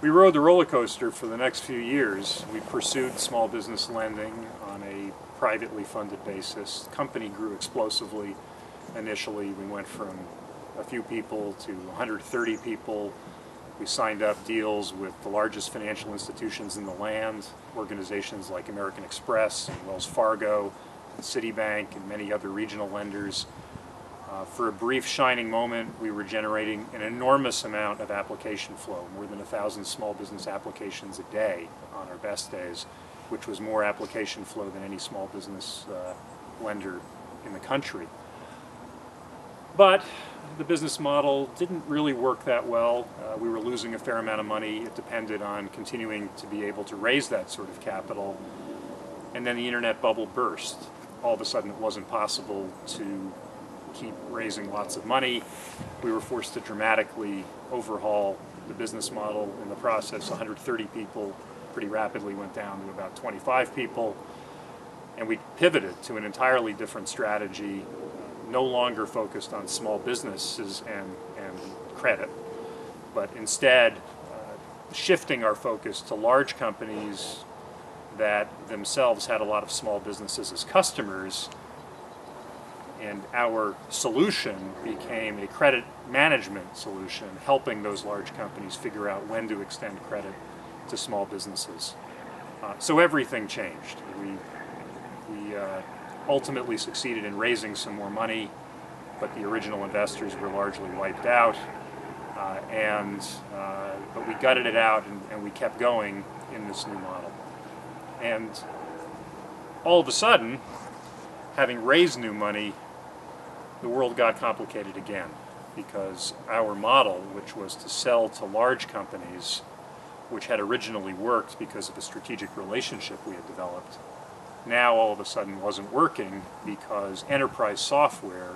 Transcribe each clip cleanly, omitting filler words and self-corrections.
We rode the roller coaster for the next few years. We pursued small business lending on a privately funded basis. The company grew explosively. Initially, we went from a few people to 130 people. We signed up deals with the largest financial institutions in the land, organizations like American Express, and Wells Fargo, and Citibank, and many other regional lenders. For a brief shining moment, we were generating an enormous amount of application flow, more than 1,000 small business applications a day on our best days, which was more application flow than any small business lender in the country. But the business model didn't really work that well. We were losing a fair amount of money. It depended on continuing to be able to raise that sort of capital. And then the internet bubble burst. All of a sudden it wasn't possible to keep raising lots of money. We were forced to dramatically overhaul the business model. In the process, 130 people pretty rapidly went down to about 25 people. And we pivoted to an entirely different strategy, no longer focused on small businesses and credit, but instead shifting our focus to large companies that themselves had a lot of small businesses as customers. And our solution became a credit management solution, helping those large companies figure out when to extend credit to small businesses. So everything changed. We ultimately succeeded in raising some more money, but the original investors were largely wiped out. But we gutted it out and we kept going in this new model. And all of a sudden, having raised new money, the world got complicated again, because our model, which was to sell to large companies, which had originally worked because of a strategic relationship we had developed, now all of a sudden wasn't working because enterprise software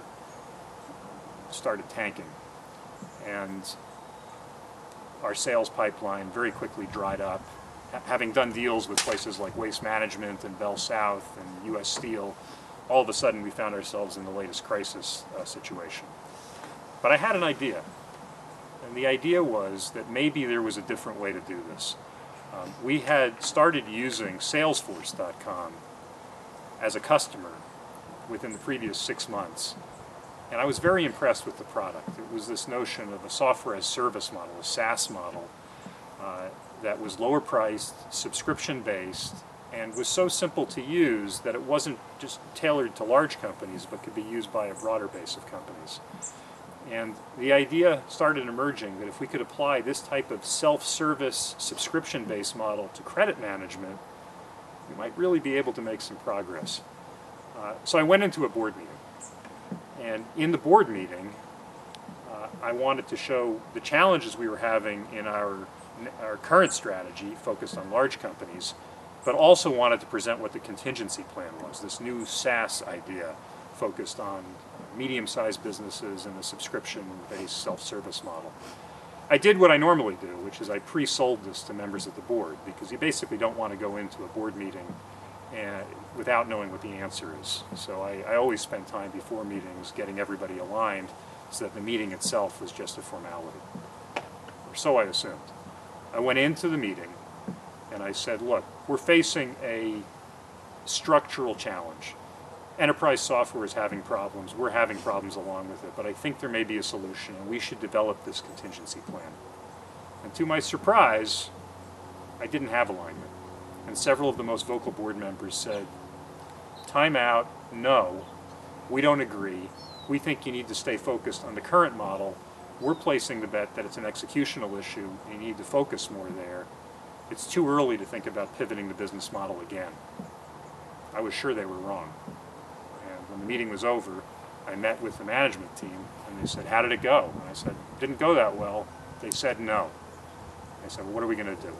started tanking. And our sales pipeline very quickly dried up. Having done deals with places like Waste Management and Bell South and U.S. Steel, all of a sudden we found ourselves in the latest crisis situation. But I had an idea, and the idea was that maybe there was a different way to do this. We had started using Salesforce.com as a customer within the previous 6 months, and I was very impressed with the product. It was this notion of a software as service model, a SaaS model, that was lower priced, subscription based, and was so simple to use that it wasn't just tailored to large companies, but could be used by a broader base of companies. And the idea started emerging that if we could apply this type of self-service, subscription-based model to credit management, we might really be able to make some progress. So I went into a board meeting. And in the board meeting, I wanted to show the challenges we were having in our current strategy, focused on large companies, but also wanted to present what the contingency plan was, this new SaaS idea focused on medium-sized businesses and a subscription-based self-service model. I did what I normally do, which is I pre-sold this to members of the board, because you basically don't want to go into a board meeting without knowing what the answer is. So I always spend time before meetings getting everybody aligned so that the meeting itself was just a formality. Or so I assumed. I went into the meeting and I said, look, we're facing a structural challenge. Enterprise software is having problems. We're having problems along with it, but I think there may be a solution, and we should develop this contingency plan. And to my surprise, I didn't have alignment. And several of the most vocal board members said, time out, no, we don't agree. We think you need to stay focused on the current model. We're placing the bet that it's an executional issue, and you need to focus more there. It's too early to think about pivoting the business model again. I was sure they were wrong. And when the meeting was over, I met with the management team, and they said, how did it go? And I said, didn't go that well. They said no. I said, well, what are we going to do?